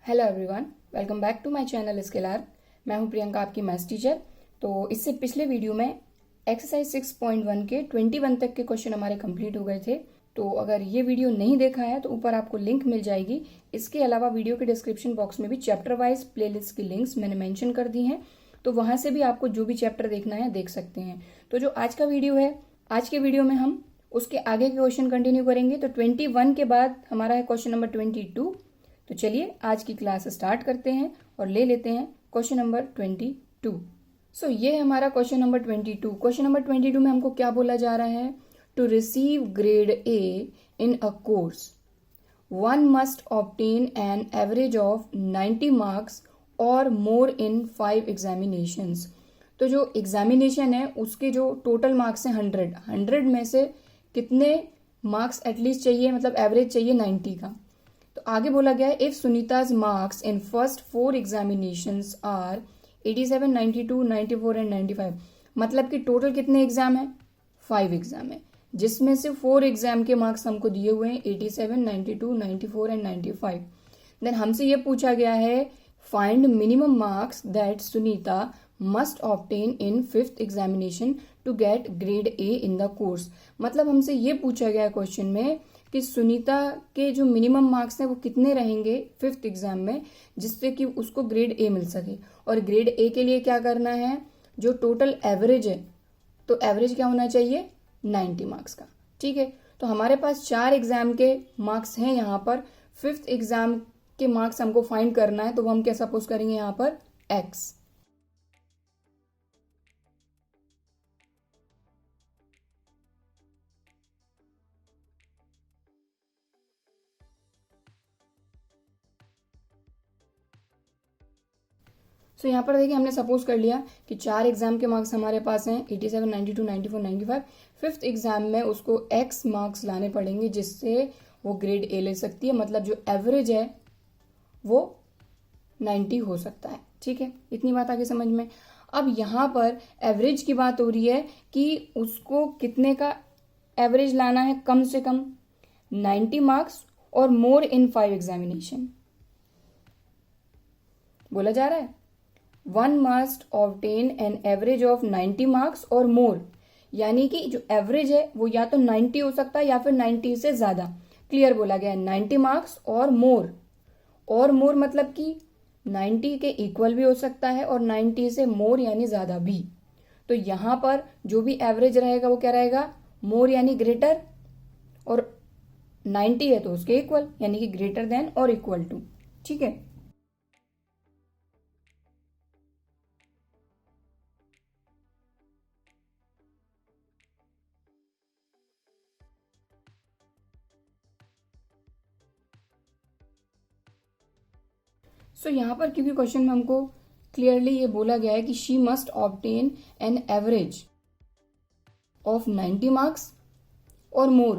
Hello everyone, welcome back to my channel Skiller. मैं हूं प्रियंका, आपकी मैथ्स टीचर। तो इससे पिछले वीडियो में एक्सरसाइज 6.1 के 21 तक के क्वेश्चन हमारे कंप्लीट हो गए थे। तो अगर ये वीडियो नहीं देखा है तो ऊपर आपको लिंक मिल जाएगी। इसके अलावा वीडियो के डिस्क्रिप्शन बॉक्स में भी चैप्टर वाइज प्लेलिस्ट की लिंक्स मैंने मेंशन कर दी हैं, तो वहां से भी आपको जो भी चैप्टर देखना है देख सकते हैं। तो जो आज का वीडियो है, आज के वीडियो में हम उसके आगे के क्वेश्चन कंटिन्यू करेंगे। तो 21 के बाद हमारा है क्वेश्चन नंबर 22। तो चलिए आज की क्लास स्टार्ट करते हैं और ले लेते हैं क्वेश्चन नंबर 22। सो ये है हमारा क्वेश्चन नंबर 22। क्वेश्चन नंबर 22 में हमको क्या बोला जा रहा है? To receive grade A in a course one must obtain an average of 90 marks or more in 5 examinations. तो जो एग्जामिनेशन है उसके जो टोटल मार्क्स हैं 100 में से कितने मार्क्स एटलीस्ट चाहिए, मतलब एवरेज चाहिए 90 का। तो आगे बोला गया है if Sunita's marks in first 4 examinations are 87, 92, 94 and 95। मतलब कि टोटल कितने एग्जाम है? 5 एग्जाम है, जिसमें से 4 एग्जाम के मार्क्स हमको दिए हुए हैं 87, 92, 94 एंड 95। देन हमसे ये पूछा गया है find minimum marks that Sunita must obtain in 5th examination to get grade A in the course. मतलब हमसे ये पूछा गया क्वेश्चन में कि सुनीता के जो मिनिमम मार्क्स हैं वो कितने रहेंगे 5th एग्जाम में, जिससे कि उसको ग्रेड ए मिल सके। और ग्रेड ए के लिए क्या करना है? जो टोटल एवरेज है, तो एवरेज क्या होना चाहिए? 90 मार्क्स का। ठीक है, तो हमारे पास 4 एग्जाम के मार्क्स हैं यहाँ पर। 5th एग्जाम के मार्क्स हमको फाइंड करना है, तो वो हम क्या सपोज करेंगे यहाँ पर? एक्स। सो यहाँ पर देखिए हमने सपोज कर लिया कि 4 एग्जाम के मार्क्स हमारे पास हैं 87, 92, 94, 95। 5th एग्जाम में उसको एक्स मार्क्स लाने पड़ेंगे जिससे वो ग्रेड ए ले सकती है। मतलब जो एवरेज है वो 90 हो सकता है। ठीक है, इतनी बात आगे समझ में। अब यहाँ पर एवरेज की बात हो रही है कि उसको कितने का एवरेज लाना है? कम से कम 90 marks or more in 5 examination बोला जा रहा है। One must obtain an average of 90 marks or मोर, यानी कि जो एवरेज है वो या तो 90 हो सकता है या फिर 90 से ज्यादा। क्लियर बोला गया है 90 मार्क्स और मोर। और मोर मतलब कि 90 के इक्वल भी हो सकता है और 90 से मोर यानी ज्यादा भी। तो यहां पर जो भी एवरेज रहेगा वो क्या रहेगा? मोर यानी ग्रेटर, और 90 है तो उसके इक्वल यानी कि ग्रेटर देन और इक्वल टू। ठीक है, सो यहाँ पर क्योंकि क्वेश्चन में हमको क्लियरली ये बोला गया है कि she must obtain an average of 90 marks or more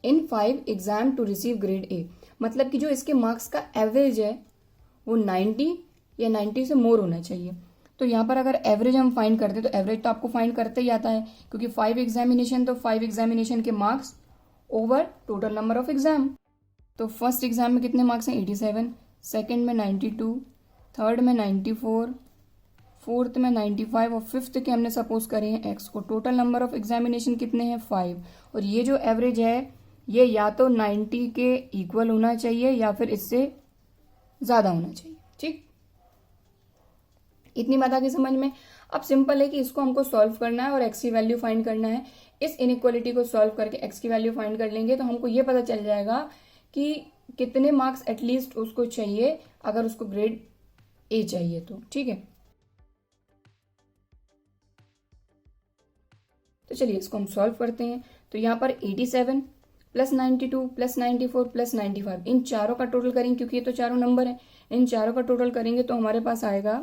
in 5 exam to receive grade A. मतलब कि जो इसके मार्क्स का एवरेज है वो 90 या 90 से मोर होना चाहिए। तो यहाँ पर अगर एवरेज हम फाइंड करते हैं तो एवरेज तो आपको फाइंड करते ही आता है, क्योंकि 5 एग्जामिनेशन, तो 5 एग्जामिनेशन के marks over total number of exam. तो फर्स्ट एग्जाम में कितने मार्क्स हैं? 87, सेकेंड में 92, थर्ड में 94, फोर्थ में 95 और फिफ्थ के हमने सपोज करे हैं एक्स को। टोटल नंबर ऑफ एग्जामिनेशन कितने हैं? 5। और ये जो एवरेज है ये या तो 90 के इक्वल होना चाहिए या फिर इससे ज्यादा होना चाहिए। ठीक, इतनी बात आगे समझ में। अब सिंपल है कि इसको हमको सॉल्व करना है और एक्स की वैल्यू फाइंड करना है। इस इनइक्वालिटी को सॉल्व करके एक्स की वैल्यू फाइंड कर लेंगे तो हमको ये पता चल जाएगा कि कितने मार्क्स एटलीस्ट उसको चाहिए अगर उसको ग्रेड ए चाहिए तो। ठीक है, तो चलिए इसको हम सॉल्व करते हैं। तो यहाँ पर 87 प्लस 92 प्लस 94 प्लस 95, इन चारों का टोटल करेंगे क्योंकि ये तो चारों नंबर है। इन चारों का टोटल करेंगे तो हमारे पास आएगा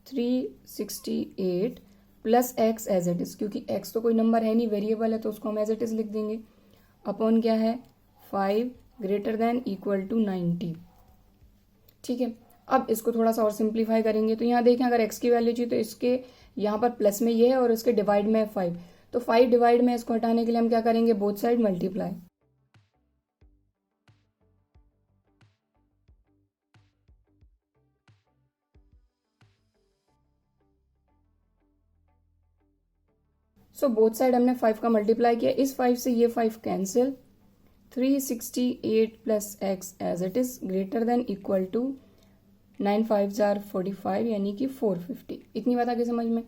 368 plus x as it is, क्योंकि एक्स तो कोई नंबर है नहीं, वेरिएबल है, तो उसको हम एज इट इज लिख देंगे। अपॉन क्या है? 5 ग्रेटर देन इक्वल टू 90। ठीक है, अब इसको थोड़ा सा और सिंप्लीफाई करेंगे तो यहाँ देखें अगर x की वैल्यू चाहिए तो इसके यहाँ पर प्लस में ये है और इसके डिवाइड में 5, तो 5 डिवाइड में इसको हटाने के लिए हम क्या करेंगे? Both side multiply. So both side हमने 5 का मल्टीप्लाई किया, इस 5 से ये 5 cancel, 368 plus x as it is greater than equal to 9 5 जार 45 यानी कि 450। इतनी बात आगे समझ में।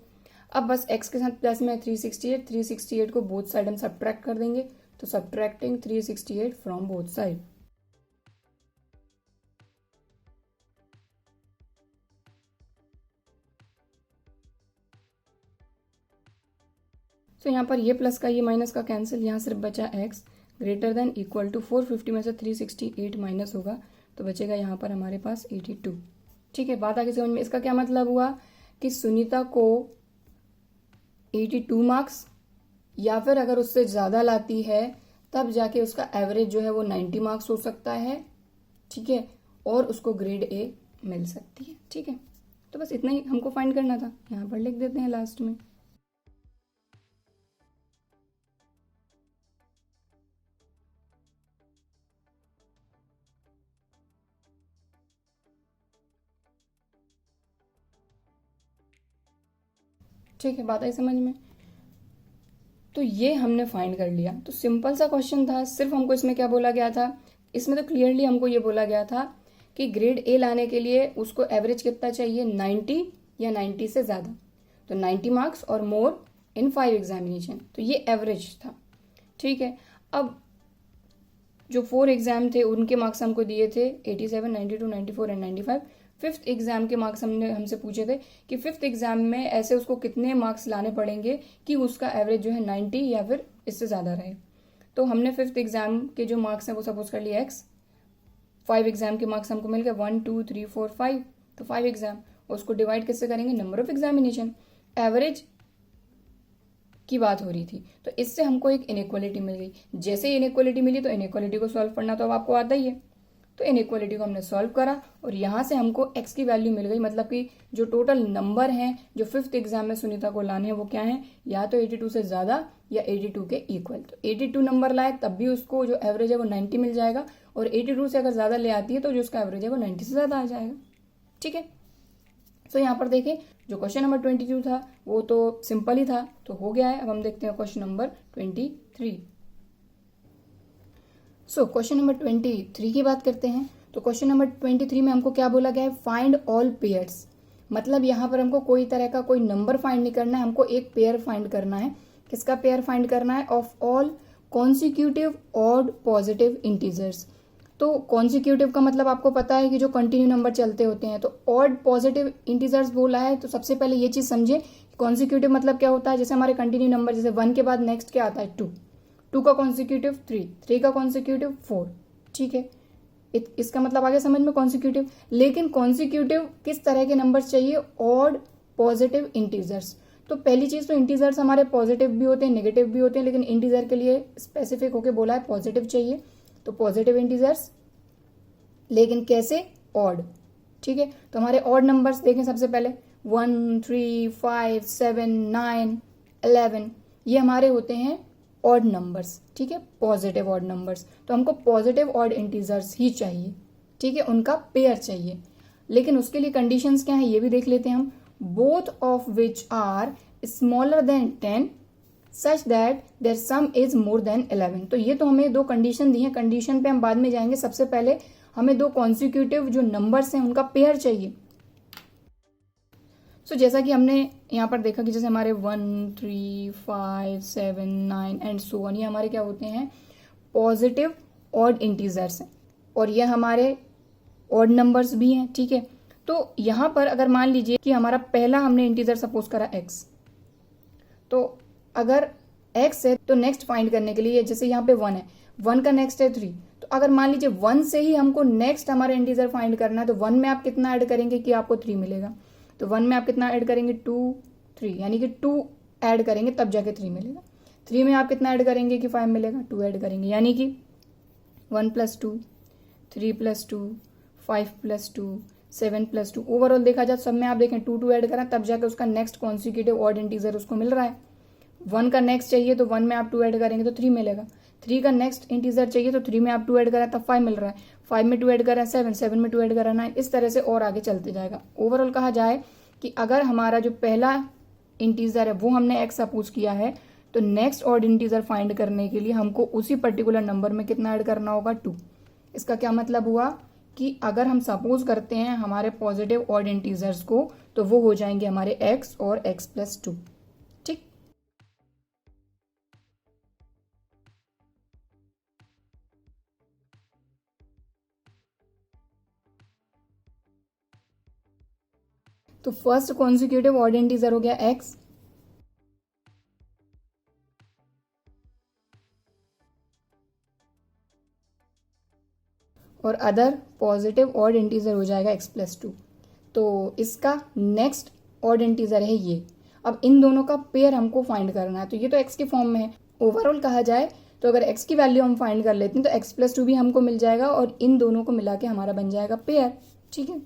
अब बस x के साथ प्लस में 368 को बोथ साइड हम सब्ट्रैक्ट कर देंगे, तो सब्ट्रैक्टिंग 368 फ्रॉम बोथ साइड। तो यहाँ पर ये प्लस का ये माइनस का कैंसिल, यहाँ सिर्फ बचा x greater than equal to 450 में से 368 माइनस होगा तो बचेगा यहाँ पर हमारे पास 82। ठीक है, बात आगे समझ में। इसका क्या मतलब हुआ कि सुनीता को 82 मार्क्स या फिर अगर उससे ज़्यादा लाती है तब जाके उसका एवरेज जो है वो 90 मार्क्स हो सकता है। ठीक है, और उसको ग्रेड ए मिल सकती है। ठीक है, तो बस इतना ही हमको फाइंड करना था, यहाँ पर लिख देते हैं लास्ट में। ठीक है, बात आई समझ में। तो ये हमने फाइंड कर लिया, तो सिंपल सा क्वेश्चन था। सिर्फ हमको इसमें क्या बोला गया था, इसमें तो क्लियरली हमको ये बोला गया था कि ग्रेड ए लाने के लिए उसको एवरेज कितना चाहिए, 90 या 90 से ज़्यादा, तो 90 marks or more in 5 examination, तो ये एवरेज था। ठीक है, अब जो 4 एग्जाम थे उनके मार्क्स हमको दिए थे 87, 92, 94 एंड 95। 5th एग्जाम के मार्क्स हमसे पूछे थे कि 5th एग्जाम में ऐसे उसको कितने मार्क्स लाने पड़ेंगे कि उसका एवरेज जो है 90 या फिर इससे ज़्यादा रहे। तो हमने 5th एग्जाम के जो मार्क्स हैं वो सपोज कर लिए x, 5 एग्जाम के मार्क्स हमको मिल गए 1 2 3 4 5, तो 5 एग्जाम, उसको डिवाइड किससे करेंगे, नंबर ऑफ एग्जामिनेशन। एवरेज की बात हो रही थी, तो इससे हमको एक इनइक्वालिटी मिल गई। जैसे इनइक्वालिटी मिली तो इनइक्वालिटी को सॉल्व करना तो अब आपको आता ही है, तो इनइक्वालिटी को हमने सॉल्व करा और यहाँ से हमको x की वैल्यू मिल गई। मतलब कि जो टोटल नंबर हैं जो 5th एग्जाम में सुनीता को लाने हैं वो क्या है, या तो 82 से ज़्यादा या 82 के इक्वल। तो 82 नंबर लाए तब भी उसको जो एवरेज है वो 90 मिल जाएगा, और 82 से अगर ज़्यादा ले आती है तो जो उसका एवरेज है वो 90 से ज़्यादा आ जाएगा। ठीक है, तो यहाँ पर देखें जो क्वेश्चन नंबर 22 था वो तो सिंपल ही था, तो हो गया है। अब हम देखते हैं question number 23। So question number 23 की बात करते हैं। तो क्वेश्चन नंबर 23 में हमको क्या बोला गया है, फाइंड ऑल पेयर्स। मतलब यहाँ पर हमको कोई तरह का कोई नंबर फाइंड नहीं करना है, हमको एक पेयर फाइंड करना है। किसका पेयर फाइंड करना है, of all consecutive odd positive integers. तो कॉन्सिक्यूटिव का मतलब आपको पता है कि जो कंटिन्यू नंबर चलते होते हैं, तो ऑड पॉजिटिव इंटीजर्स बोला है। तो सबसे पहले ये चीज समझे कॉन्सिक्यूटिव मतलब क्या होता है। जैसे हमारे कंटिन्यू नंबर, जैसे 1 के बाद नेक्स्ट क्या आता है 2, 2 का कॉन्सिक्यूटिव 3, 3 का कॉन्सिक्यूटिव 4। ठीक है, इसका मतलब आगे समझ में कॉन्सिक्यूटिव। लेकिन कॉन्सिक्यूटिव किस तरह के नंबर्स चाहिए, ऑड पॉजिटिव इंटीजर्स। तो पहली चीज तो इंटीजर्स हमारे पॉजिटिव भी होते हैं नेगेटिव भी होते हैं, लेकिन इंटीजर के लिए स्पेसिफिक होके बोला है पॉजिटिव चाहिए, तो पॉजिटिव इंटीजर्स। लेकिन कैसे, ऑड। ठीक है, तो हमारे ऑड नंबर्स देखें सबसे पहले 1 3 5 7 9 11, ये हमारे होते हैं ऑड नंबर्स। ठीक है, पॉजिटिव ऑड नंबर्स। तो हमको पॉजिटिव ऑड इंटीजर्स ही चाहिए। ठीक है, उनका पेयर चाहिए। लेकिन उसके लिए कंडीशंस क्या है ये भी देख लेते हैं हम। Both of which are smaller than 10 such that their sum is more than 11। तो ये तो हमें 2 कंडीशन दी है, कंडीशन पे हम बाद में जाएंगे। सबसे पहले हमें 2 कॉन्सिक्यूटिव जो नंबर्स हैं उनका पेयर चाहिए। सो जैसा कि हमने यहाँ पर देखा कि जैसे हमारे 1 3 5 7 9 एंड सो ऑन, ये हमारे क्या होते हैं, पॉजिटिव ऑड इंटीजर्स हैं, और ये हमारे ऑड नंबर्स भी हैं। ठीक है, तो यहाँ पर अगर मान लीजिए कि हमारा पहला हमने इंटीजर सपोज करा x, तो अगर x है तो नेक्स्ट फाइंड करने के लिए जैसे यहाँ पे 1 है, 1 का नेक्स्ट है 3, तो अगर मान लीजिए 1 से ही हमको नेक्स्ट हमारा इंटीजर फाइंड करना है, तो 1 में आप कितना ऐड करेंगे कि आपको 3 मिलेगा। तो 1 में आप कितना ऐड करेंगे, 2 3, यानी कि 2 ऐड करेंगे तब जाके 3 मिलेगा। 3 में आप कितना ऐड करेंगे कि 5 मिलेगा, 2 ऐड करेंगे, यानी कि 1 + 2 3 + 2 5 + 2 7 + 2। ओवरऑल देखा जाए सब में आप देखें 2 2 ऐड करें तब जाके उसका नेक्स्ट कॉन्सिक्यूटिव ऑड इंटीजर उसको मिल रहा है। 1 का नेक्स्ट चाहिए तो 1 में आप 2 ऐड करेंगे तो 3 मिलेगा। 3 का नेक्स्ट इंटीजर चाहिए तो 3 में आप 2 ऐड करें तब 5 मिल रहा है। 5 में 2 ऐड करें 7, 7 में 2 ऐड करें 9, इस तरह से और आगे चलते जाएगा। ओवरऑल कहा जाए कि अगर हमारा जो पहला इंटीजर है वो हमने x सपोज किया है, तो नेक्स्ट ऑड इंटीजर फाइंड करने के लिए हमको उसी पर्टिकुलर नंबर में कितना ऐड करना होगा, 2। इसका क्या मतलब हुआ कि अगर हम सपोज करते हैं हमारे पॉजिटिव ऑड इंटीजर्स को, तो वो हो जाएंगे हमारे x और x+2। ठीक, तो फर्स्ट कॉन्जिक्यूटिव ऑड इंटीजर हो गया x, और अदर पॉजिटिव ऑड इंटीजर हो जाएगा x+2। तो इसका नेक्स्ट ऑड इंटीजर है ये। अब इन दोनों का पेयर हमको फाइंड करना है, तो ये तो x के फॉर्म में है। ओवरऑल कहा जाए तो अगर x की वैल्यू हम फाइंड कर लेते हैं तो x+2 भी हमको मिल जाएगा और इन दोनों को मिला के हमारा बन जाएगा पेयर। ठीक है,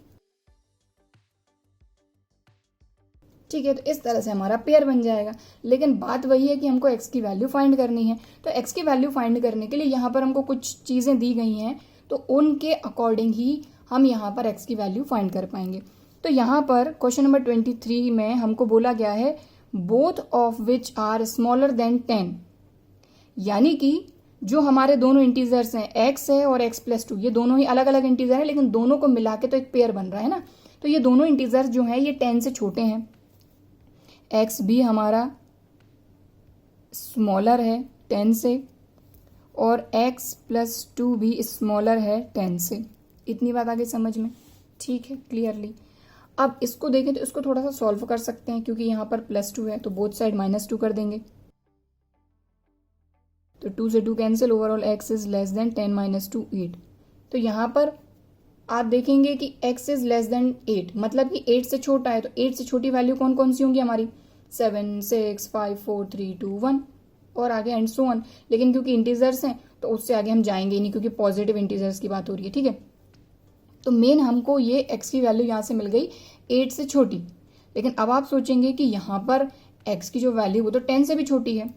ठीक है, तो इस तरह से हमारा पेयर बन जाएगा। लेकिन बात वही है कि हमको x की वैल्यू फाइंड करनी है। तो x की वैल्यू फाइंड करने के लिए यहाँ पर हमको कुछ चीज़ें दी गई हैं, तो उनके अकॉर्डिंग ही हम यहाँ पर x की वैल्यू फाइंड कर पाएंगे। तो यहाँ पर क्वेश्चन नंबर 23 में हमको बोला गया है both of which are smaller than 10, यानी कि जो हमारे दोनों इंटीजर्स हैं x है और x+2, ये दोनों ही अलग अलग इंटीजर हैं, लेकिन दोनों को मिला के तो एक पेयर बन रहा है ना। तो ये दोनों इंटीजर्स जो हैं ये 10 से छोटे हैं, x भी हमारा स्मॉलर है 10 से और x+2 भी स्मॉलर है 10 से। इतनी बात आ गई समझ में? ठीक है, क्लियरली। अब इसको देखें तो इसको थोड़ा सा सॉल्व कर सकते हैं, क्योंकि यहाँ पर +2 है तो बोथ साइड -2 कर देंगे, तो 2 से 2 cancel, overall x is less then 10 - 2 8। तो यहाँ पर आप देखेंगे कि x इज लेस देन 8, मतलब कि 8 से छोटा है। तो 8 से छोटी वैल्यू कौन कौन सी होंगी हमारी? 7 6 5 4 3 2 1 और आगे एंड सो ऑन। लेकिन क्योंकि इंटीजर्स हैं तो उससे आगे हम जाएंगे नहीं, क्योंकि पॉजिटिव इंटीजर्स की बात हो रही है। ठीक है, तो मेन हमको ये x की वैल्यू यहाँ से मिल गई 8 से छोटी। लेकिन अब आप सोचेंगे कि यहाँ पर x की जो वैल्यू वो तो 10 से भी छोटी है,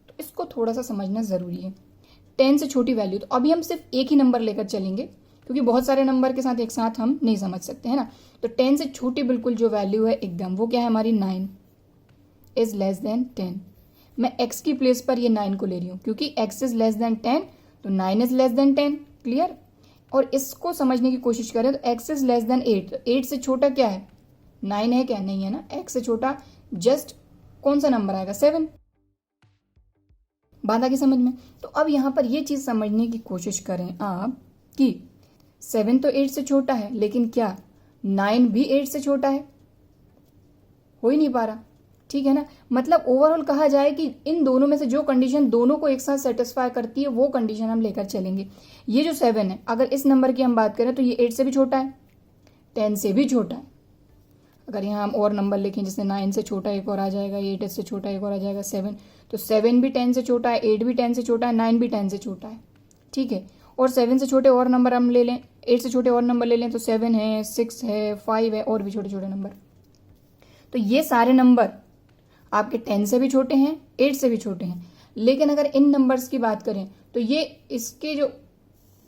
तो इसको थोड़ा सा समझना ज़रूरी है। 10 से छोटी वैल्यू, तो अभी हम सिर्फ एक ही नंबर लेकर चलेंगे, क्योंकि बहुत सारे नंबर के साथ एक साथ हम नहीं समझ सकते हैं ना। तो 10 से छोटी बिल्कुल जो वैल्यू है एकदम, वो क्या है हमारी? 9 इज लेस देन 10। मैं x की प्लेस पर ये 9 को ले रही हूँ, क्योंकि x इज लेस देन 10 तो 9 इज लेस देन 10। क्लियर? और इसको समझने की कोशिश करें तो x इज लेस देन 8, तो 8 से छोटा क्या है? 9 है क्या? नहीं है ना। x से छोटा जस्ट कौन सा नंबर आएगा? 7। बात आ गई समझ में? तो अब यहाँ पर ये चीज़ समझने की कोशिश करें आप कि 7 तो 8 से छोटा है, लेकिन क्या 9 भी 8 से छोटा है? हो ही नहीं पा रहा। ठीक है ना। मतलब ओवरऑल कहा जाए कि इन दोनों में से जो कंडीशन दोनों को एक साथ सेटिस्फाई करती है वो कंडीशन हम लेकर चलेंगे। ये जो 7 है, अगर इस नंबर की हम बात करें तो ये 8 से भी छोटा है, 10 से भी छोटा है। अगर यहाँ हम और नंबर लिखें, जैसे 9 से छोटा एक और आ जाएगा, 8 से छोटा एक और आ जाएगा 7, तो 7 भी 10 से छोटा है, 8 भी 10 से छोटा है, 9 भी 10 से छोटा है। ठीक है, और 7 से छोटे और नंबर हम ले लें, 8 से छोटे और नंबर ले लें, तो 7 है, 6 है, 5 है, और भी छोटे छोटे नंबर। तो ये सारे नंबर आपके 10 से भी छोटे हैं, 8 से भी छोटे हैं। लेकिन अगर इन नंबर्स की बात करें तो ये इसके जो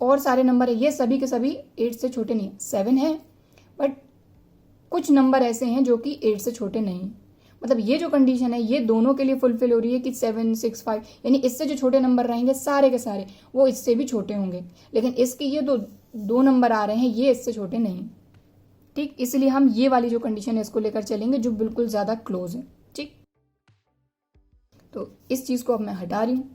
और सारे नंबर है ये सभी के सभी 8 से छोटे नहीं है। 7 है, बट कुछ नंबर ऐसे हैं जो कि 8 से छोटे नहीं। मतलब ये जो कंडीशन है ये दोनों के लिए फुलफिल हो रही है कि 7 6 5, यानी इससे जो छोटे नंबर रहेंगे सारे के सारे वो इससे भी छोटे होंगे। लेकिन इसके ये दो नंबर आ रहे हैं, ये इससे छोटे नहीं। ठीक, इसलिए हम ये वाली जो कंडीशन है इसको लेकर चलेंगे जो बिल्कुल ज़्यादा क्लोज है। ठीक, तो इस चीज़ को अब मैं हटा रही हूँ,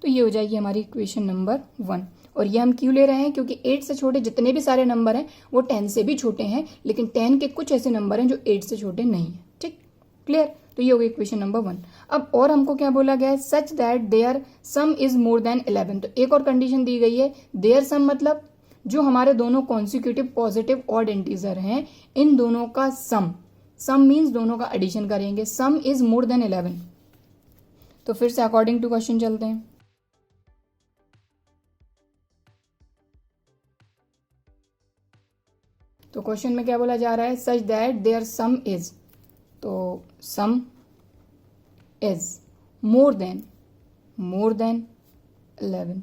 तो ये हो जाएगी हमारी इक्वेशन नंबर 1। और ये हम क्यों ले रहे हैं? क्योंकि 8 से छोटे जितने भी सारे नंबर हैं वो 10 से भी छोटे हैं, लेकिन 10 के कुछ ऐसे नंबर हैं जो 8 से छोटे नहीं हैं। ठीक, क्लियर? तो ये हो गई इक्वेशन नंबर 1। अब और हमको क्या बोला गया है? Such that their sum is more than 11। तो एक और कंडीशन दी गई है, देयर सम मतलब जो हमारे दोनों कॉन्सिक्यूटिव पॉजिटिव ऑड इंटीजर हैं इन दोनों का सम मीन्स दोनों का एडिशन करेंगे, सम इज मोर देन 11। तो फिर से अकॉर्डिंग टू क्वेश्चन चलते हैं। तो क्वेश्चन में क्या बोला जा रहा है? Such that their sum is, तो सम इज मोर देन 11।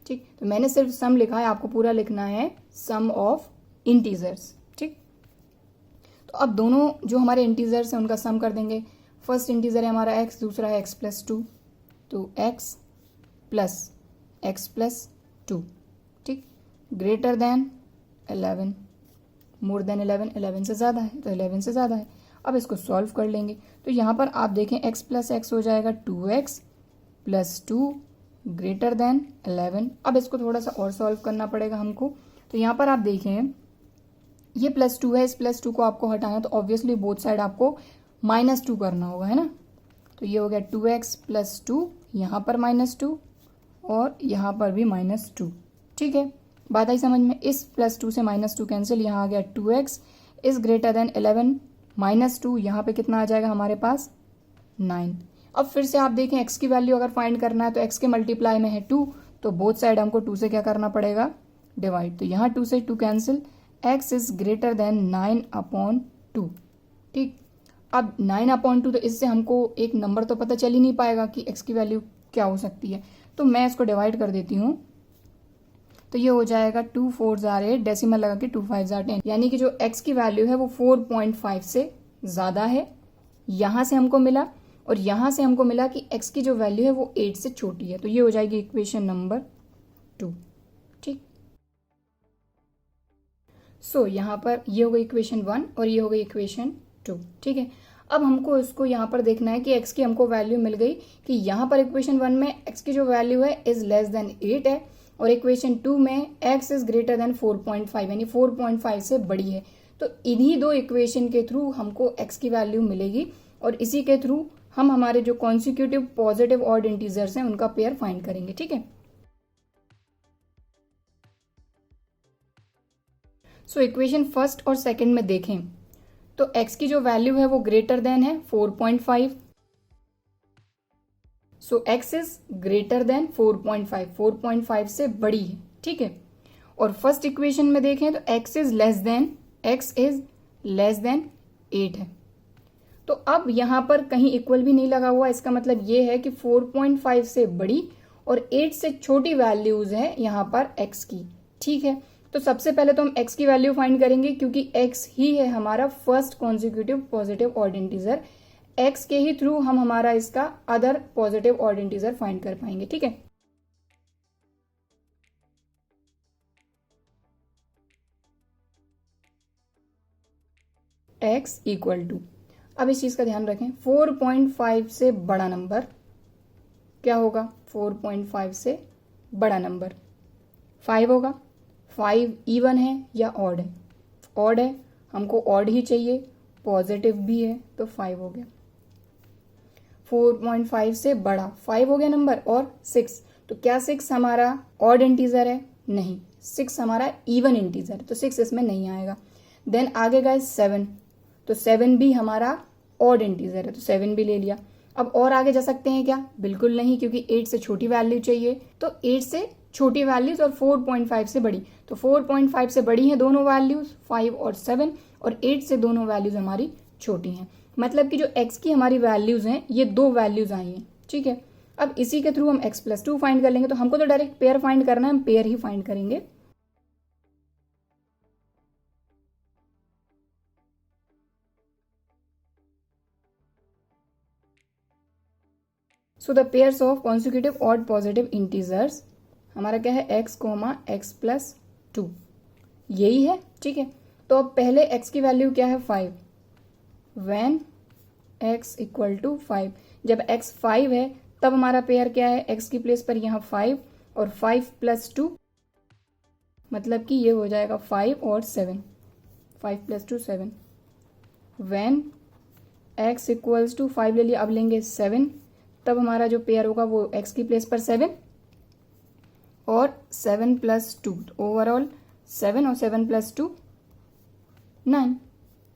ठीक, तो मैंने सिर्फ सम लिखा है, आपको पूरा लिखना है सम ऑफ इंटीजर्स। ठीक, तो अब दोनों जो हमारे इंटीजर्स हैं उनका सम कर देंगे। फर्स्ट इंटीजर है हमारा x, दूसरा है x+2, तो x प्लस x+2, ठीक, ग्रेटर देन 11, मोर देन 11 से ज़्यादा है, तो 11 से ज़्यादा है। अब इसको सॉल्व कर लेंगे, तो यहाँ पर आप देखें x प्लस एक्स हो जाएगा 2x + 2 ग्रेटर देन 11। अब इसको थोड़ा सा और सॉल्व करना पड़ेगा हमको, तो यहाँ पर आप देखें ये +2 है, इस +2 को आपको हटाना, तो ऑब्वियसली बोथ साइड आपको -2 करना होगा, है ना। तो ये हो गया 2x + 2, यहाँ पर -2 और यहाँ पर भी -2, ठीक है। बात आई समझ में। इस +2 से -2 कैंसिल, यहाँ आ गया 2x इज ग्रेटर देन 11 -2, यहाँ पे कितना आ जाएगा हमारे पास 9। अब फिर से आप देखें x की वैल्यू अगर फाइंड करना है तो x के मल्टीप्लाई में है 2, तो बोथ साइड हमको 2 से क्या करना पड़ेगा, डिवाइड। तो यहाँ 2 से 2 cancel, x is greater then 9/2, ठीक। अब 9/2, तो इससे हमको एक नंबर तो पता चल ही नहीं पाएगा कि x की वैल्यू क्या हो सकती है, तो मैं इसको डिवाइड कर देती हूँ। तो ये हो जाएगा 2 4s are 8, डेसिमल लगा के 2 5s are 10, यानी कि जो x की वैल्यू है वो 4.5 से ज़्यादा है, यहाँ से हमको मिला, और यहाँ से हमको मिला कि x की जो वैल्यू है वो 8 से छोटी है, तो ये हो जाएगी इक्वेशन नंबर 2, ठीक। सो यहाँ पर ये हो गई इक्वेशन 1 और ये हो गई इक्वेशन 2, ठीक है। अब हमको इसको यहाँ पर देखना है कि x की हमको वैल्यू मिल गई कि यहाँ पर इक्वेशन 1 में x की जो वैल्यू है इज लेस देन 8 है, और इक्वेशन 2 में x इज ग्रेटर देन 4.5 यानी 4.5 से बड़ी है। तो इन्हीं दो इक्वेशन के थ्रू हमको x की वैल्यू मिलेगी, और इसी के थ्रू हम हमारे जो कॉन्सिक्यूटिव पॉजिटिव ऑड इंटीजर्स हैं उनका पेयर फाइंड करेंगे, ठीक है। सो इक्वेशन फर्स्ट और सेकंड में देखें तो x की जो वैल्यू है वो ग्रेटर देन है 4.5, सो x इज ग्रेटर देन 4.5, 4.5 से बड़ी है, ठीक है। और फर्स्ट इक्वेशन में देखें तो x इज लेस देन 8 है। तो अब यहां पर कहीं इक्वल भी नहीं लगा हुआ, इसका मतलब ये है कि 4.5 से बड़ी और 8 से छोटी वैल्यूज है यहाँ पर x की, ठीक है। तो सबसे पहले तो हम x की वैल्यू फाइंड करेंगे, क्योंकि x ही है हमारा first consecutive positive odd integer, x के ही थ्रू हम हमारा इसका other positive odd integer find कर पाएंगे, ठीक है। x इक्वल टू, अब इस चीज का ध्यान रखें, 4.5 से बड़ा नंबर क्या होगा, 4.5 से बड़ा नंबर 5 होगा। 5 इवन है या ऑड है, ऑड है, हमको ऑड ही चाहिए, पॉजिटिव भी है, तो 5 हो गया। 4.5 से बड़ा 5 हो गया नंबर, और 6, तो क्या 6 हमारा ऑड इंटीजर है, नहीं, 6 हमारा इवन इंटीजर है, तो 6 इसमें नहीं आएगा। देन आगे गाइस 7, तो 7 भी हमारा ऑड इंटीजर है, तो 7 भी ले लिया। अब और आगे जा सकते हैं क्या, बिल्कुल नहीं, क्योंकि 8 से छोटी वैल्यू चाहिए, तो 8 से छोटी वैल्यूज और 4.5 से बड़ी, तो 4.5 से बड़ी हैं दोनों वैल्यूज 5 और 7, और 8 से दोनों वैल्यूज हमारी छोटी हैं, मतलब कि जो x की हमारी वैल्यूज हैं ये दो वैल्यूज आई हैं, ठीक है। अब इसी के थ्रू हम x+2 फाइंड कर लेंगे, तो हमको तो डायरेक्ट पेयर फाइंड करना है, हम पेयर ही फाइंड करेंगे। So the pairs of consecutive odd positive integers हमारा क्या है, x, x+2, यही है, ठीक है। तो अब पहले x की वैल्यू क्या है 5, व्हेन x इक्वल टू 5, जब x 5 है तब हमारा पेयर क्या है, x की प्लेस पर यहाँ 5 और 5+2, मतलब कि ये हो जाएगा 5 और 7, 5+2 7। व्हेन x इक्वल्स टू 5 ले लिया, अब लेंगे 7, तब हमारा जो पेयर होगा वो x की प्लेस पर 7 और 7+2, ओवरऑल 7 और 7+2 9।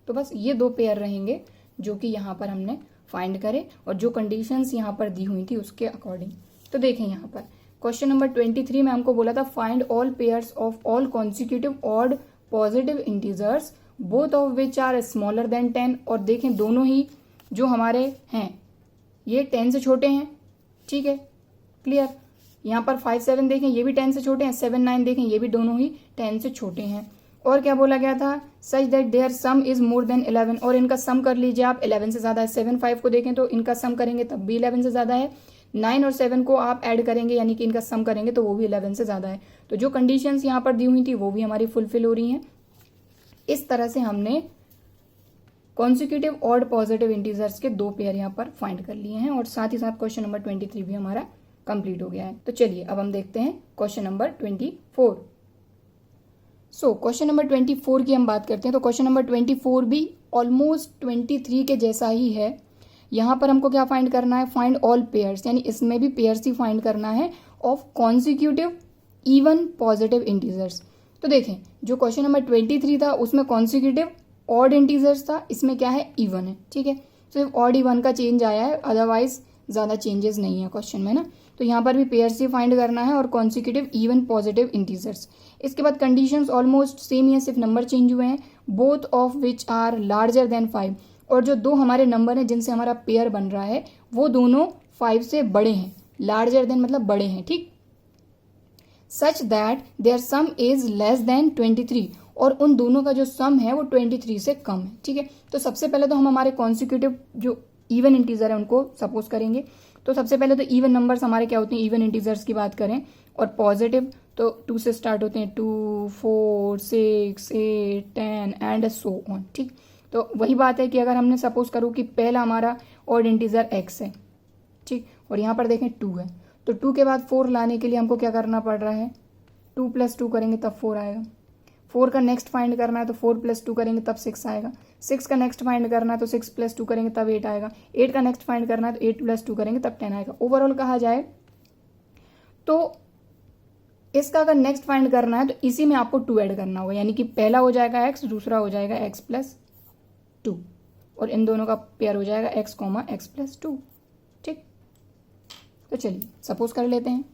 तो बस ये दो पेयर रहेंगे जो कि यहाँ पर हमने फाइंड करे, और जो कंडीशंस यहाँ पर दी हुई थी उसके अकॉर्डिंग। तो देखें यहाँ पर क्वेश्चन नंबर 23 में हमको बोला था find all pairs of all consecutive odd positive integers both of which are smaller than 10, और देखें दोनों ही जो हमारे हैं ये 10 से छोटे हैं, ठीक है, क्लियर। यहाँ पर 5 7 देखें ये भी 10 से छोटे हैं, 7 9 देखें ये भी दोनों ही 10 से छोटे हैं। और क्या बोला गया था, such that their sum is more than 11, और इनका सम कर लीजिए आप, 11 से ज्यादा है। 7 5 को देखें तो इनका सम करेंगे तब भी 11 से ज्यादा है। 9 और 7 को आप ऐड करेंगे यानी कि इनका सम करेंगे तो वो भी 11 से ज्यादा है। तो जो कंडीशंस यहाँ पर दी हुई थी वो भी हमारी फुलफिल हो रही हैं। इस तरह से हमने कॉन्सिक्यूटिव ऑड पॉजिटिव इंटीजर्स के 2 पेयर यहाँ पर फाइंड कर लिए हैं, और साथ ही साथ क्वेश्चन नंबर 23 भी हमारा कंप्लीट हो गया है। तो चलिए अब हम देखते हैं question number 24। So question number 24 की हम बात करते हैं। तो क्वेश्चन नंबर 24 भी ऑलमोस्ट 23 के जैसा ही है। यहाँ पर हमको क्या फाइंड करना है, फाइंड ऑल पेयर्स, यानी इसमें भी पेयर्स ही फाइंड करना है of consecutive even positive integers. तो देखें जो क्वेश्चन नंबर 23 था उसमें कॉन्सिक्यूटिव ऑड इंटीजर्स था, इसमें क्या है, इवन है। ठीक है, सिर्फ ऑड इवन का चेंज आया है, अदरवाइज ज्यादा चेंजेस नहीं है क्वेश्चन में ना। तो यहाँ पर भी पेयर्स ही फाइंड करना है और कॉन्सिक्यूटिव इवन पॉजिटिव इंटीजर्स। इसके बाद कंडीशंस ऑलमोस्ट सेम ही है, सिर्फ नंबर चेंज हुए हैं। Both of which are larger than 5, और जो 2 हमारे नंबर हैं जिनसे हमारा पेयर बन रहा है वो दोनों 5 से बड़े हैं। लार्जर देन मतलब बड़े हैं, ठीक। Such that their sum is less than 23, और उन दोनों का जो सम है वो 23 से कम है। ठीक है, तो सबसे पहले तो हम हमारे कॉन्सिक्यूटिव जो इवन इंटीजर है उनको सपोज करेंगे। तो सबसे पहले तो इवन नंबर्स हमारे क्या होते हैं, इवन इंटीजर्स की बात करें, और पॉजिटिव तो 2 से स्टार्ट होते हैं, 2 4 6 8 10 एंड सो ऑन। ठीक, तो वही बात है कि अगर हमने सपोज करूँ कि पहला हमारा ऑड इंटीजर x है, ठीक, और यहाँ पर देखें 2 है, तो 2 के बाद 4 लाने के लिए हमको क्या करना पड़ रहा है, 2 + 2 करेंगे तब 4 आएगा। 4 का नेक्स्ट फाइंड करना है तो 4 + 2 करेंगे तब 6 आएगा। 6 का नेक्स्ट फाइंड करना है तो 6 + 2 करेंगे तब 8 आएगा। 8 का नेक्स्ट फाइंड करना है तो 8 + 2 करेंगे तब 10 आएगा। ओवरऑल कहा जाए तो इसका अगर नेक्स्ट फाइंड करना है तो इसी में आपको 2 ऐड करना होगा, यानी कि पहला हो जाएगा x, दूसरा हो जाएगा x + 2, और इन दोनों का पेयर हो जाएगा x, x + 2। ठीक, तो चलिए सपोज कर लेते हैं।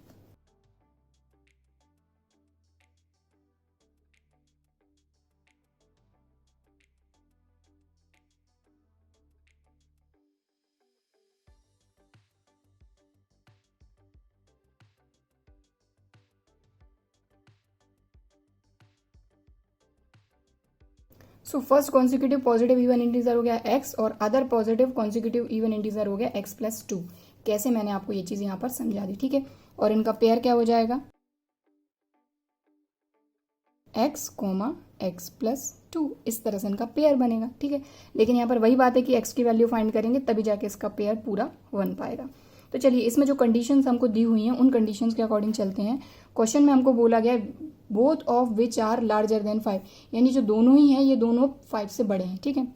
So first consecutive positive even integer हो गया x, और other positive consecutive even integer हो गया x + 2। कैसे, मैंने आपको ये चीज यहाँ पर समझा दी। ठीक है, और इनका पेयर क्या हो जाएगा, x, x + 2, इस तरह से इनका पेयर बनेगा। ठीक है, लेकिन यहाँ पर वही बात है कि x की वैल्यू फाइंड करेंगे तभी जाके इसका पेयर पूरा बन पाएगा। तो चलिए इसमें जो कंडीशंस हमको दी हुई हैं उन कंडीशंस के अकॉर्डिंग चलते हैं। क्वेश्चन में हमको बोला गया है both of which are larger than 5, यानी जो दोनों ही हैं ये दोनों 5 से बड़े हैं। ठीक है,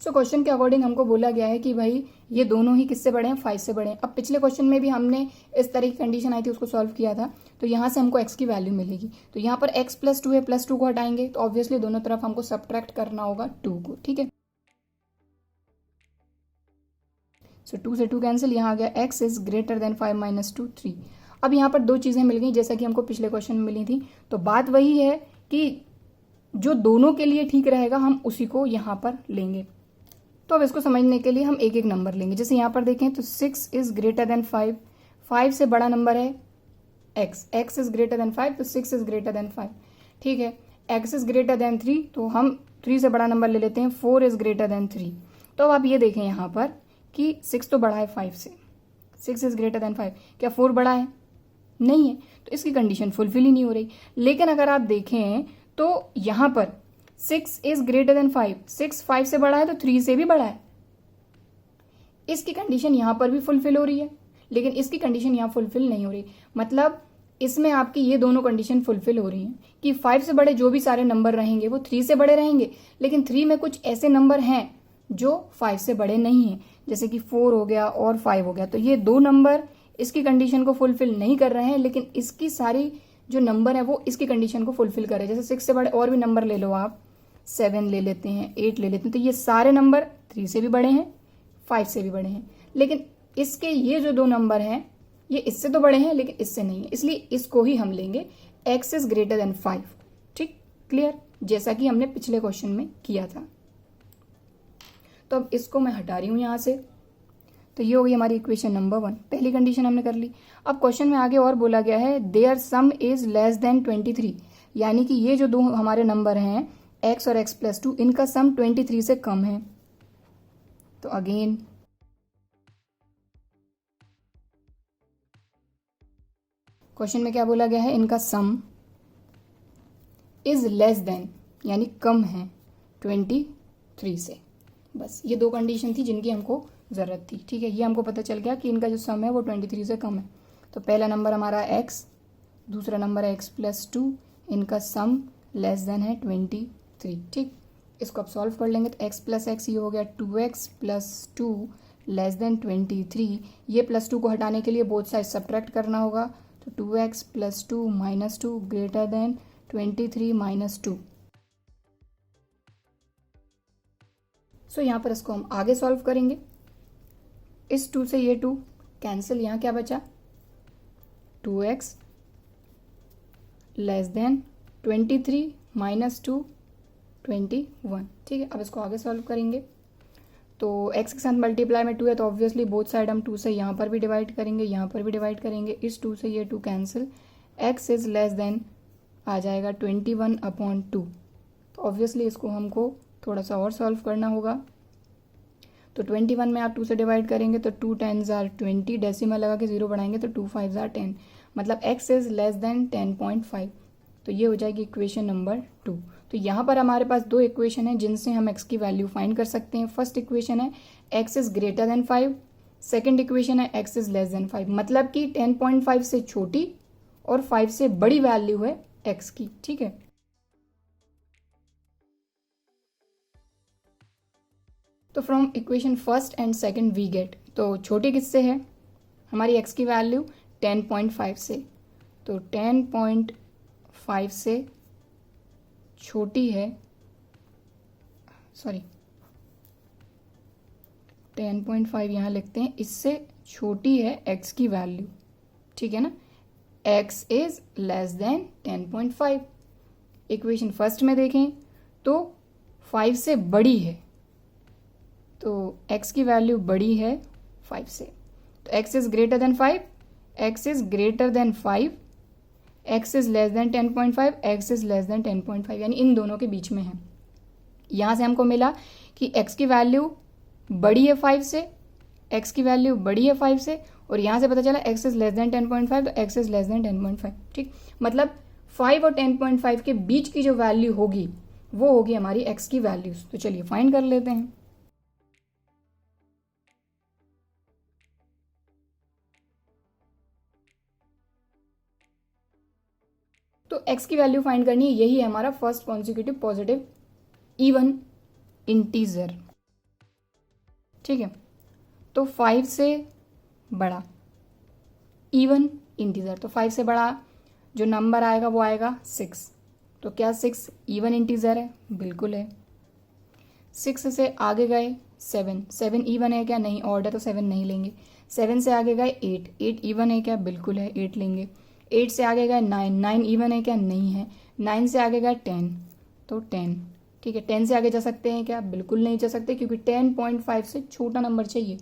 सो क्वेश्चन के अकॉर्डिंग हमको बोला गया है कि भाई ये दोनों ही किससे बड़े हैं, 5 से बड़े हैं। अब पिछले क्वेश्चन में भी हमने इस तरह की कंडीशन आई थी, उसको सॉल्व किया था, तो यहाँ से हमको x की वैल्यू मिलेगी। तो यहाँ पर x + 2 है, +2 को हटाएंगे तो ऑब्वियसली दोनों तरफ हमको सब्ट्रैक्ट करना होगा 2 को। ठीक है, सो 2 से 2 कैंसिल, यहाँ आ गया x इज ग्रेटर देन 5 - 2 3। अब यहाँ पर 2 चीजें मिल गई जैसा कि हमको पिछले क्वेश्चन में मिली थी। तो बात वही है कि जो दोनों के लिए ठीक रहेगा हम उसी को यहाँ पर लेंगे। तो अब इसको समझने के लिए हम एक एक नंबर लेंगे। जैसे यहाँ पर देखें तो 6 इज ग्रेटर देन 5, 5 से बड़ा नंबर है x, x is greater then 5 तो 6 इज ग्रेटर देन 5। ठीक है, x इज ग्रेटर देन 3 तो हम 3 से बड़ा नंबर ले लेते हैं, 4 इज ग्रेटर देन 3। तो अब आप ये देखें यहाँ पर कि 6 तो बड़ा है 5 से, 6 इज ग्रेटर देन 5, क्या 4 बड़ा है, नहीं है, तो इसकी कंडीशन फुलफिल ही नहीं हो रही। लेकिन अगर आप देखें तो यहाँ पर 6 इज ग्रेटर देन 5, 6 5 से बड़ा है तो 3 से भी बड़ा है, इसकी कंडीशन यहां पर भी फुलफिल हो रही है, लेकिन इसकी कंडीशन यहां फुलफिल नहीं हो रही। मतलब इसमें आपकी ये दोनों कंडीशन फुलफिल हो रही हैं कि 5 से बड़े जो भी सारे नंबर रहेंगे वो 3 से बड़े रहेंगे, लेकिन 3 में कुछ ऐसे नंबर हैं जो 5 से बड़े नहीं हैं, जैसे कि 4 हो गया और 5 हो गया। तो ये 2 नंबर इसकी कंडीशन को फुलफिल नहीं कर रहे हैं, लेकिन इसकी सारी जो नंबर है वो इसकी कंडीशन को फुलफिल कर रहे हैं। जैसे 6 से बड़े और भी नंबर ले लो आप, 7 ले लेते हैं, 8 ले लेते हैं, तो ये सारे नंबर 3 से भी बड़े हैं, 5 से भी बड़े हैं। लेकिन इसके ये जो 2 नंबर हैं ये इससे तो बड़े हैं लेकिन इससे नहीं है, इसलिए इसको ही हम लेंगे x इज ग्रेटर देन 5। ठीक, क्लियर, जैसा कि हमने पिछले क्वेश्चन में किया था। तो अब इसको मैं हटा रही हूं यहां से। तो ये हो गई हमारी इक्वेशन नंबर 1। पहली कंडीशन हमने कर ली। अब क्वेश्चन में आगे और बोला गया है their sum is less than 23, यानी कि ये जो दो हमारे नंबर हैं x और x+2, इनका सम 23 से कम है। तो अगेन क्वेश्चन में क्या बोला गया है, इनका सम इज लेस देन यानी कम है 23 से। बस ये दो कंडीशन थी जिनकी हमको ज़रूरत थी। ठीक है, ये हमको पता चल गया कि इनका जो सम है वो 23 से कम है। तो पहला नंबर हमारा x, दूसरा नंबर है x+2, इनका सम लेस देन है 23। ठीक, इसको अब सॉल्व कर लेंगे तो x प्लस एक्स ये हो गया 2x + 2 लेस देन 23। ये +2 को हटाने के लिए बोथ साइड सब्ट्रैक्ट करना होगा। तो 2x + 2 - 2 ग्रेटर देन 23 - 2। सो यहाँ पर इसको हम आगे सॉल्व करेंगे। इस 2 से ये 2 कैंसिल, यहाँ क्या बचा 2x लेस देन 23 - 2 21। ठीक है, अब इसको आगे सॉल्व करेंगे तो x के साथ मल्टीप्लाई में 2 है तो ऑब्वियसली बोथ साइड हम 2 से यहाँ पर भी डिवाइड करेंगे, यहाँ पर भी डिवाइड करेंगे। इस 2 से ये 2 cancel, x is less than आ जाएगा 21/2। तो ऑब्वियसली इसको हमको थोड़ा सा और सॉल्व करना होगा। तो 21 में आप 2 से डिवाइड करेंगे तो 2 10s are 20, डेसिमल लगा के 0 बढ़ाएंगे तो 2 5s are 10, मतलब x इज लेस देन 10.5। तो ये हो जाएगी इक्वेशन नंबर 2। तो यहाँ पर हमारे पास दो इक्वेशन है जिनसे हम x की वैल्यू फाइंड कर सकते हैं। फर्स्ट इक्वेशन है x is greater then 5, second equation है x इज लेस देन 5, मतलब कि 10.5 से छोटी और 5 से बड़ी वैल्यू है x की। ठीक है, तो from equation first and second we get, तो छोटी किससे है हमारी x की वैल्यू 10.5 से, तो 10.5 से छोटी है, सॉरी 10.5 यहाँ लिखते हैं, इससे छोटी है x की वैल्यू। ठीक है ना, x is less then 10.5। Equation first में देखें तो 5 से बड़ी है, तो x की वैल्यू बड़ी है 5 से, तो x is greater then 5, x is greater then 5, x is less then 10.5, x is less then 10.5, यानी इन दोनों के बीच में है। यहाँ से हमको मिला कि x की वैल्यू बड़ी है 5 से, x की वैल्यू बड़ी है 5 से, और यहाँ से पता चला x इज लेस देन 10.5, तो x इज लेस देन 10.5। ठीक, मतलब 5 और 10.5 के बीच की जो वैल्यू होगी वो होगी हमारी x की वैल्यूज। तो चलिए फाइंड कर लेते हैं। तो x की वैल्यू फाइंड करनी है, यही है हमारा first consecutive positive even integer. ठीक है, तो 5 से बड़ा इवन इंटीजर, तो 5 से बड़ा जो नंबर आएगा वो आएगा 6। तो क्या 6 इवन इंटीजर है? बिल्कुल है। 6 से आगे गए 7, 7 इवन है क्या? नहीं, ऑड है तो 7 नहीं लेंगे। 7 से आगे गए 8, 8 इवन है क्या? बिल्कुल है, 8 लेंगे। 8 से आगे गए 9, 9 इवन है क्या? नहीं है। 9 से आगे गए 10, तो 10। ठीक है, 10 से आगे जा सकते हैं क्या? बिल्कुल नहीं जा सकते, क्योंकि 10.5 से छोटा नंबर चाहिए।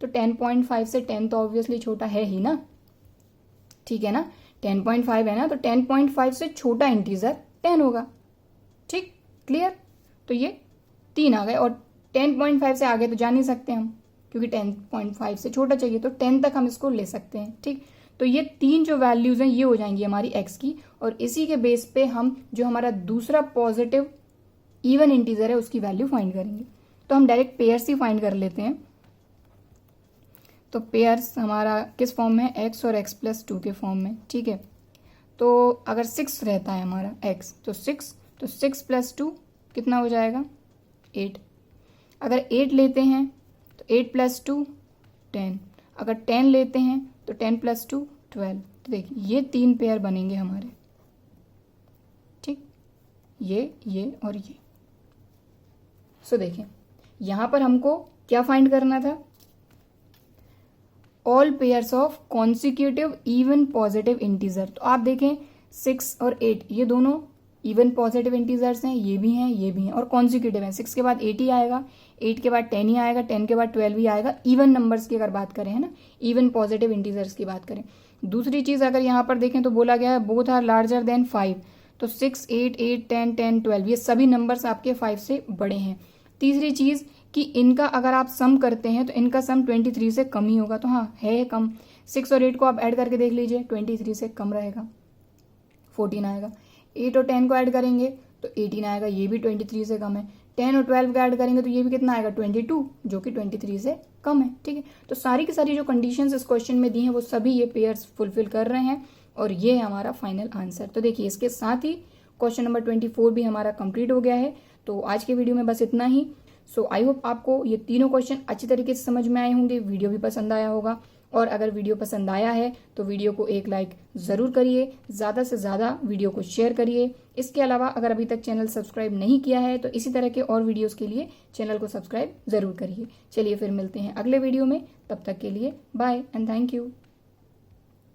तो 10.5 से 10 तो ऑब्वियसली छोटा है ही ना। ठीक है ना, 10.5 है ना, तो 10.5 से छोटा इंटीजर 10 होगा। ठीक, क्लियर। तो ये 3 आ गए, और 10.5 से आगे तो जा नहीं सकते हम, क्योंकि 10.5 से छोटा चाहिए, तो 10 तक हम इसको ले सकते हैं। ठीक, तो ये 3 जो वैल्यूज हैं ये हो जाएंगी हमारी x की, और इसी के बेस पे हम जो हमारा दूसरा पॉजिटिव इवन इंटीजर है उसकी वैल्यू फाइंड करेंगे। तो हम डायरेक्ट पेयर्स ही फाइंड कर लेते हैं। तो पेयर्स हमारा किस फॉर्म में है? x और x+2 के फॉर्म में। ठीक है, तो अगर 6 रहता है हमारा x, तो 6 + 2 कितना हो जाएगा? 8। अगर 8 लेते हैं तो 8 + 2 10, अगर 10 लेते हैं तो 10 + 2 12। तो देखिए ये 3 पेयर बनेंगे हमारे। ठीक, ये और ये। सो देखिए यहाँ पर हमको क्या फाइंड करना था? All pairs of consecutive even positive integer. तो आप देखें 6 और 8 ये दोनों इवन पॉजिटिव इंटीजर्स हैं, ये भी हैं, ये भी हैं, और कॉन्जिक्यूटिव हैं। 6 के बाद 8 ही आएगा, 8 के बाद 10 ही आएगा, 10 के बाद 12 ही आएगा। इवन नंबर्स की अगर बात करें, है ना, इवन पॉजिटिव इंटीजर्स की बात करें। दूसरी चीज अगर यहाँ पर देखें तो बोला गया है बोथ आर लार्जर देन 5, तो 6, 8, 8, 10, 10, 12 ये सभी नंबर्स आपके 5 से बड़े हैं। तीसरी चीज कि इनका अगर आप सम करते हैं तो इनका सम 23 से कम ही होगा, तो हाँ है कम। 6 और 8 को आप ऐड करके देख लीजिए, 23 से कम रहेगा, 14 आएगा। 8 और 10 को ऐड करेंगे तो 18 आएगा, ये भी 23 से कम है। 10 और 12 को ऐड करेंगे तो ये भी कितना आएगा, 22, जो कि 23 से कम है। ठीक है, तो सारी की सारी जो कंडीशंस इस क्वेश्चन में दी हैं वो सभी ये पेयर्स फुलफिल कर रहे हैं, और ये है हमारा फाइनल आंसर। तो देखिए इसके साथ ही क्वेश्चन नंबर 24 भी हमारा कंप्लीट हो गया है। तो आज के वीडियो में बस इतना ही। सो आई होप आपको ये तीनों क्वेश्चन अच्छी तरीके से समझ में आए होंगे, वीडियो भी पसंद आया होगा। और अगर वीडियो पसंद आया है तो वीडियो को एक लाइक जरूर करिए, ज़्यादा से ज़्यादा वीडियो को शेयर करिए। इसके अलावा अगर अभी तक चैनल सब्सक्राइब नहीं किया है तो इसी तरह के और वीडियोस के लिए चैनल को सब्सक्राइब जरूर करिए। चलिए फिर मिलते हैं अगले वीडियो में, तब तक के लिए बाय एंड थैंक यू।